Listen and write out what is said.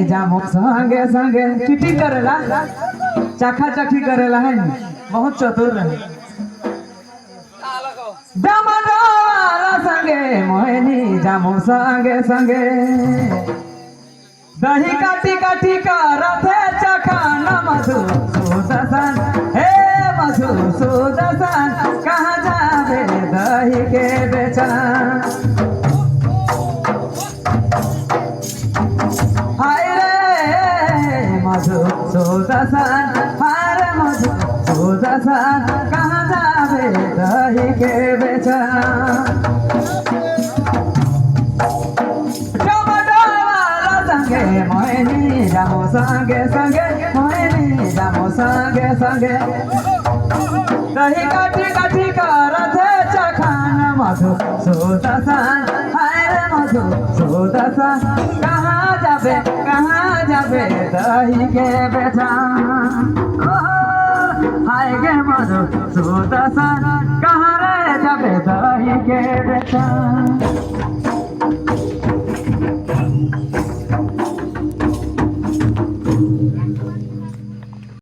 जामो संगे संगे चिट्ठी करेला चाखा चाखी करेला है बहुत चतुर है जमदारा संगे मोहिनी जामो संगे संगे दही काटी काटी करते चखाना मधु सुदर्शन हे मधु सुदर्शन कहाँ जावे दही के बेचा हाय रे मधु सुदर्शन हाय मधु सुदर्शन कहाँ जावे दही के बेचा मोहिनी जामो संगे संगे मोहिनी जामो संगे संगे दही काटी काटी करते चखाना मधु सुदर्शन हाय रे मधु सुदर्शन कहाँ जाबे दही के बेचा हाय गे मधु सुदर्शन कहाँ रे जाबे दही के बेचा